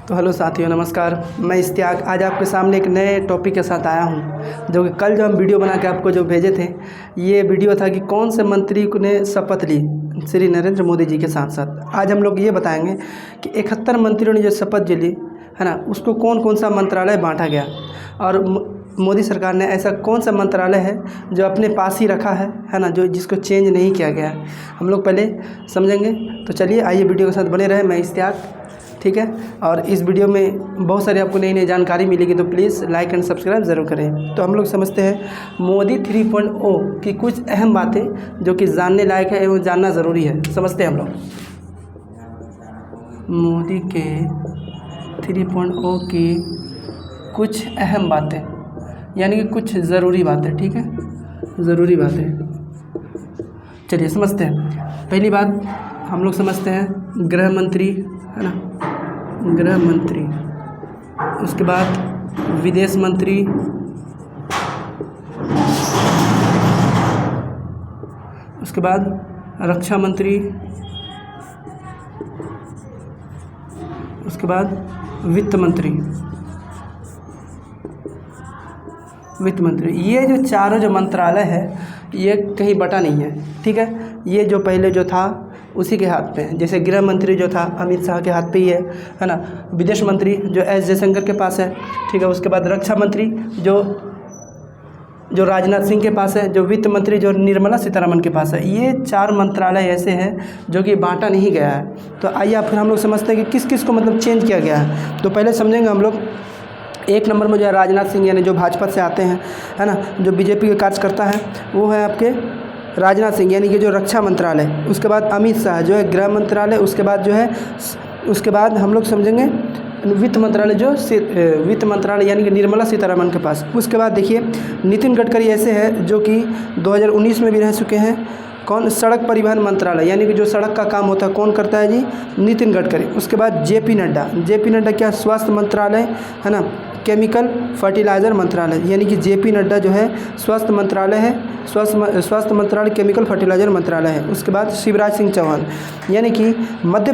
तो हेलो साथियों, नमस्कार। मैं इश्तियाक आज आपके सामने एक नए टॉपिक के साथ आया हूं, जो कि कल जो हम वीडियो बना के आपको जो भेजे थे, ये वीडियो था कि कौन से मंत्री ने शपथ ली श्री नरेंद्र मोदी जी के साथ साथ। आज हम लोग ये बताएंगे कि 71 मंत्रियों ने जो शपथ जो ली है ना, उसको कौन कौन सा मंत्रालय बांटा गया और मोदी सरकार ने ऐसा कौन सा मंत्रालय है जो अपने पास ही रखा है ना, जो जिसको चेंज नहीं किया गया है। हम लोग पहले समझेंगे। तो चलिए आइए वीडियो के साथ बने रहे। मैं इश्तियाक, ठीक है। और इस वीडियो में बहुत सारी आपको नई नई जानकारी मिलेगी, तो प्लीज़ लाइक एंड सब्सक्राइब ज़रूर करें। तो हम लोग समझते हैं मोदी 3.0 की कुछ अहम बातें जो कि जानने लायक है एवं जानना ज़रूरी है। समझते हैं हम लोग मोदी के 3.0 की कुछ अहम बातें, यानी कि कुछ ज़रूरी बातें, ठीक है, ज़रूरी बातें। चलिए समझते हैं। पहली बात हम लोग समझते हैं गृह मंत्री, है ना, गृह मंत्री। उसके बाद विदेश मंत्री, उसके बाद रक्षा मंत्री, उसके बाद वित्त मंत्री। वित्त मंत्री, ये जो चारों जो मंत्रालय है ये कहीं बटा नहीं है, ठीक है। ये जो पहले जो था उसी के हाथ पे है। जैसे गृह मंत्री जो था अमित शाह के हाथ पे ही है ना। विदेश मंत्री जो एस जयशंकर के पास है, ठीक है। उसके बाद रक्षा मंत्री जो राजनाथ सिंह के पास है, जो वित्त मंत्री जो निर्मला सीतारमण के पास है। ये चार मंत्रालय ऐसे हैं जो कि बांटा नहीं गया है। तो आइए फिर हम लोग समझते हैं कि किस किस को मतलब चेंज किया गया है। तो पहले समझेंगे हम लोग। एक नंबर में जो है राजनाथ सिंह, यानी जो भाजपा से आते हैं, है ना, जो बीजेपी के कार्यकर्ता हैं, वो है आपके राजनाथ सिंह, यानी कि जो रक्षा मंत्रालय। उसके बाद अमित शाह जो है गृह मंत्रालय। उसके बाद जो है उसके बाद हम लोग समझेंगे वित्त मंत्रालय, जो वित्त मंत्रालय यानी कि निर्मला सीतारमण के पास। उसके बाद देखिए नितिन गडकरी ऐसे है जो कि 2019 में भी रह चुके हैं। कौन? सड़क परिवहन मंत्रालय, यानी कि जो सड़क का काम होता है कौन करता है जी? नितिन गडकरी। उसके बाद जेपी नड्डा क्या? स्वास्थ्य मंत्रालय, है ना। केमिकल फर्टिलाइज़र मंत्रालय, यानी कि जेपी नड्डा जो है स्वास्थ्य मंत्रालय है, स्वास्थ्य मंत्रालय केमिकल फर्टिलाइज़र मंत्रालय है। उसके बाद शिवराज सिंह चौहान, यानी कि मध्य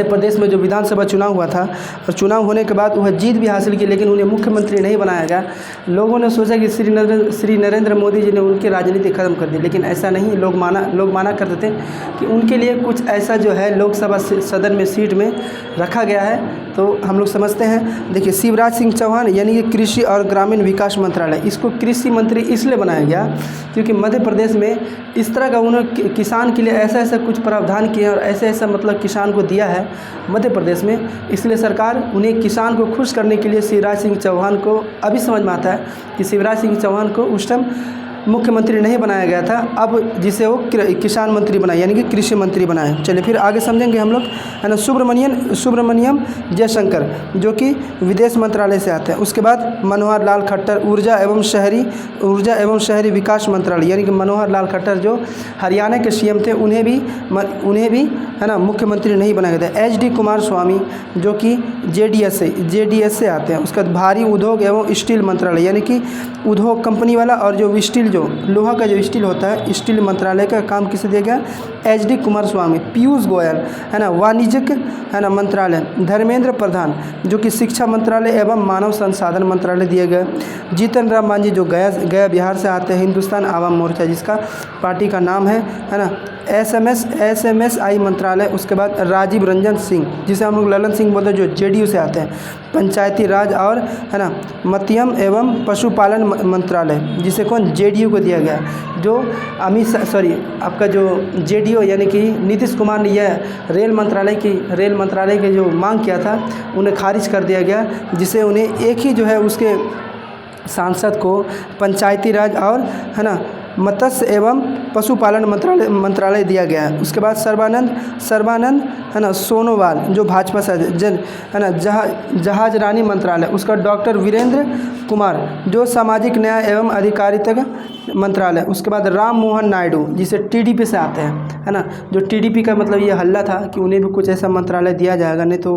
प्रदेश में जो विधानसभा चुनाव हुआ था, और चुनाव होने के बाद वह जीत भी हासिल की, लेकिन उन्हें मुख्यमंत्री नहीं बनाया गया। लोगों ने सोचा कि श्री नरेंद्र मोदी जी ने उनकी राजनीति ख़त्म कर दी, लेकिन ऐसा नहीं। लोग माना करते थे कि उनके लिए कुछ ऐसा जो है लोकसभा सदन में सीट में रखा गया है। तो हम लोग समझते हैं। देखिए शिवराज सिंह चौहान, यानी कि कृषि और ग्रामीण विकास मंत्रालय, इसको कृषि मंत्री इसलिए बनाया गया क्योंकि मध्य प्रदेश में इस तरह का उन्होंने किसान के लिए ऐसा कुछ प्रावधान किए और ऐसा मतलब किसान को दिया है मध्य प्रदेश में। इसलिए सरकार उन्हें किसान को खुश करने के लिए शिवराज सिंह चौहान को, अभी समझ में आता है कि शिवराज सिंह चौहान को उस टाइम मुख्यमंत्री नहीं बनाया गया था, अब जिसे वो किसान मंत्री बनाए, यानी कि कृषि मंत्री बनाए। चलिए फिर आगे समझेंगे हम लोग, है ना। सुब्रमण्यम जयशंकर जो कि विदेश मंत्रालय से आते हैं। उसके बाद मनोहर लाल खट्टर ऊर्जा एवं शहरी विकास मंत्रालय, यानी कि मनोहर लाल खट्टर जो हरियाणा के सीएम थे, उन्हें भी है ना मुख्यमंत्री नहीं बनाया गया था। HD कुमारस्वामी जो कि JDS से आते हैं। उसके बाद भारी उद्योग एवं स्टील मंत्रालय, यानी कि उद्योग कंपनी वाला, और जो स्टील जो लोहा का जो स्टील होता है, स्टील मंत्रालय का काम किसे दिया गया? HD कुमारस्वामी। पीयूष गोयल, है ना, वाणिज्यिक, है ना, मंत्रालय। धर्मेंद्र प्रधान जो कि शिक्षा मंत्रालय एवं मानव संसाधन मंत्रालय दिया गया। जीतन राम मांझी जो गया बिहार से आते हैं, हिंदुस्तान आवाम मोर्चा जिसका पार्टी का नाम है ना। SMSI मंत्रालय। उसके बाद राजीव रंजन सिंह, जिसे हम लोग ललन सिंह बोलते हैं, जो JDU से आते हैं, पंचायती राज और, है ना, मत्स्य एवं पशुपालन मंत्रालय, जिसे कौन? JDU को दिया गया। जो आपका जो JDU यानी कि नीतीश कुमार ने यह रेल मंत्रालय की जो मांग किया था, उन्हें खारिज कर दिया गया, जिसे उन्हें एक ही जो है उसके सांसद को पंचायती राज और, है ना, मत्स्य एवं पशुपालन मंत्रालय दिया गया है। उसके बाद सर्बानंद, है ना, सोनोवाल जो भाजपा से, है ना, जहाज रानी मंत्रालय। उसका डॉक्टर वीरेंद्र कुमार जो सामाजिक न्याय एवं अधिकारिता मंत्रालय। उसके बाद राम मोहन नायडू जिसे TDP से आते हैं, है ना, जो TDP का मतलब ये हल्ला था कि उन्हें भी कुछ ऐसा मंत्रालय दिया जाएगा, नहीं तो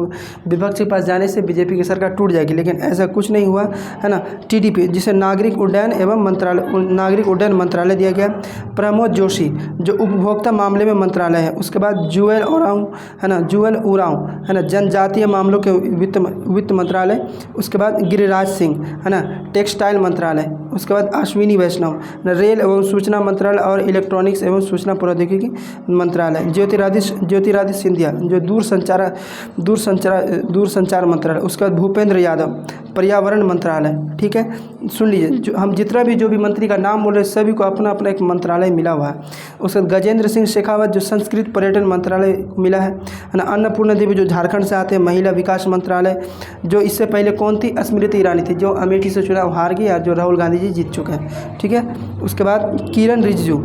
विपक्ष के पास जाने से बीजेपी की सरकार टूट जाएगी, लेकिन ऐसा कुछ नहीं हुआ, है ना। TDP जिसे नागरिक उड्डयन मंत्रालय मंत्रालय दिया गया। प्रमोद जोशी जो उपभोक्ता मामले में मंत्रालय है। उसके बाद जुएल ओरांव है ना, जुएल उरांव है ना, जनजातीय मामलों के वित्त मंत्रालय। उसके बाद गिरिराज सिंह है ना, टेक्सटाइल मंत्रालय। उसके बाद अश्विनी वैष्णव रेल एवं सूचना मंत्रालय और इलेक्ट्रॉनिक्स एवं सूचना प्रौद्योगिकी मंत्रालय। ज्योतिरादित्य सिंधिया जो दूरसंचार मंत्रालय। उसके बाद भूपेंद्र यादव पर्यावरण मंत्रालय। ठीक है, सुन लीजिए, जो हम जितना भी जो भी मंत्री का नाम बोल रहे हैं सभी को अपना अपना एक मंत्रालय मिला हुआ है। उसके बाद गजेंद्र सिंह शेखावत जो संस्कृत पर्यटन मंत्रालय मिला है ना। अन्नपूर्णा देवी जो झारखंड से आते हैं, महिला विकास मंत्रालय। जो इससे पहले कौन थी, स्मृति ईरानी थी, जो अमेठी से चुनाव हार गई और जो राहुल गांधी जी जीत चुके हैं। ठीक है, उसके बाद किरण रिजिजू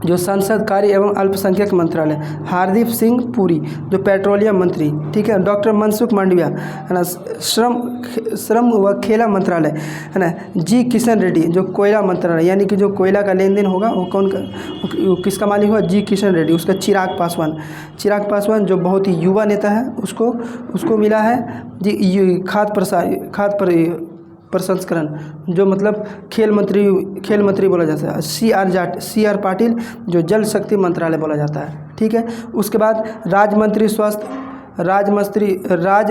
जो संसद कार्य एवं अल्पसंख्यक मंत्रालय। हरदीप सिंह पुरी जो पेट्रोलियम मंत्री। ठीक है, डॉक्टर मनसुख मांडविया है ना, श्रम व खेला मंत्रालय है ना। जी किशन रेड्डी जो कोयला मंत्रालय, यानी कि जो कोयला का लेन देन होगा वो वो किसका मालिक होगा, जी किशन रेड्डी। उसका चिराग पासवान जो बहुत ही युवा नेता है, उसको मिला है जी खाद्य प्रसंस्करण, जो मतलब खेल मंत्री बोला जाता है। सी आर पाटिल जो जल शक्ति मंत्रालय बोला जाता है। ठीक है, उसके बाद राज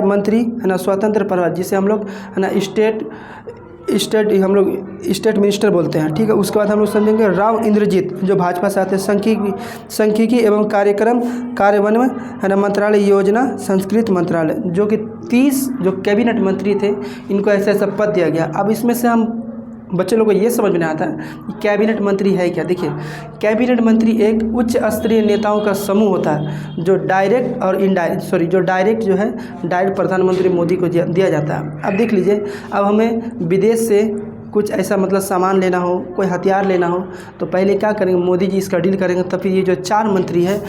मंत्री है ना, स्वतंत्र प्रभार, जिसे हम लोग है ना स्टेट मिनिस्टर बोलते हैं। ठीक है, उसके बाद हम लोग समझेंगे राव इंद्रजीत जो भाजपा से आते हैं। सांख्यिकी एवं कार्यान्वयन है ना मंत्रालय। योजना संस्कृत मंत्रालय, जो कि 30 जो कैबिनेट मंत्री थे, इनको ऐसा पद दिया गया। अब इसमें से हम बच्चे लोगों को ये समझ में आता है कि कैबिनेट मंत्री है क्या। देखिए, कैबिनेट मंत्री एक उच्च स्तरीय नेताओं का समूह होता है जो डायरेक्ट जो है डायरेक्ट प्रधानमंत्री मोदी को दिया जाता है। अब देख लीजिए, अब हमें विदेश से कुछ ऐसा मतलब सामान लेना हो, कोई हथियार लेना हो, तो पहले क्या करेंगे, मोदी जी इसका डील करेंगे। तब फिर ये जो 4 मंत्री है,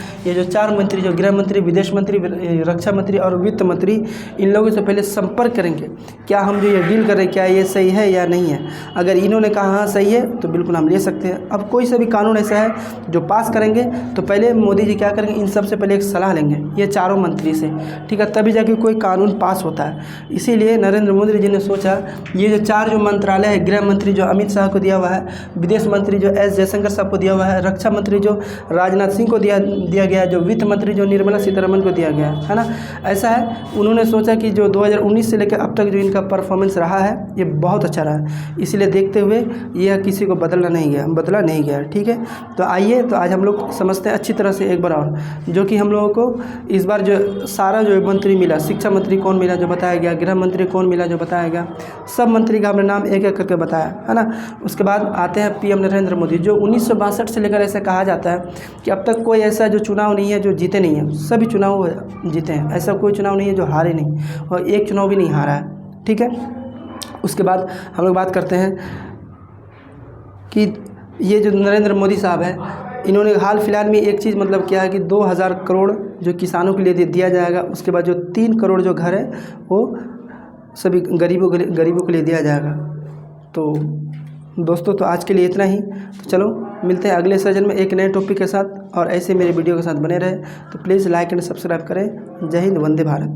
जो गृह मंत्री, विदेश मंत्री, रक्षा मंत्री और वित्त मंत्री, इन लोगों से पहले संपर्क करेंगे, क्या हम जो ये डील कर रहे हैं क्या ये सही है या नहीं है। अगर इन्होंने कहा हाँ सही है तो बिल्कुल हम ले सकते हैं। अब कोई सा भी कानून ऐसा है जो पास करेंगे तो पहले मोदी जी क्या करेंगे, इन सब से पहले एक सलाह लेंगे, ये चारों मंत्री से। ठीक है, तभी जाके कोई कानून पास होता है। इसीलिए नरेंद्र मोदी जी ने सोचा ये जो 4 जो मंत्रालय है, गृह मंत्री जो अमित शाह को दिया हुआ है, विदेश मंत्री जो एस जयशंकर साहब को दिया हुआ है, रक्षा मंत्री जो राजनाथ सिंह को दिया गया है, जो वित्त मंत्री जो निर्मला सीतारमण को दिया गया है ना। ऐसा है, उन्होंने सोचा कि जो 2019 से लेकर अब तक जो इनका परफॉर्मेंस रहा है ये बहुत अच्छा रहा है, इसलिए देखते हुए यह किसी को बदला नहीं गया। ठीक है, तो आइए तो आज हम लोग समझते हैं अच्छी तरह से एक बार और, जो कि हम लोगों को इस बार जो सारा जो मंत्री मिला, शिक्षा मंत्री कौन मिला जो बताया गया, गृह मंत्री कौन मिला जो बताया गया, सब मंत्री का हमने नाम एक एक करके बताया है ना। उसके बाद आते हैं पीएम नरेंद्र मोदी, जो 1962 से लेकर ऐसा कहा जाता है कि अब तक कोई ऐसा जो चुनाव नहीं है जो जीते नहीं है, सभी चुनाव जीते हैं। ऐसा कोई चुनाव नहीं है जो हारे नहीं, और एक चुनाव भी नहीं हारा है। ठीक है, उसके बाद हम लोग बात करते हैं कि ये जो नरेंद्र मोदी साहब है, इन्होंने हाल फिलहाल में एक चीज़ मतलब किया है कि 2000 करोड़ जो किसानों के लिए दिया जाएगा। उसके बाद जो 3 करोड़ जो घर है वो सभी गरीबों के लिए दिया जाएगा। तो दोस्तों, तो आज के लिए इतना ही। तो चलो मिलते हैं अगले सेशन में एक नए टॉपिक के साथ, और ऐसे मेरे वीडियो के साथ बने रहे। तो प्लीज़ लाइक एंड सब्सक्राइब करें। जय हिंद, वंदे भारत।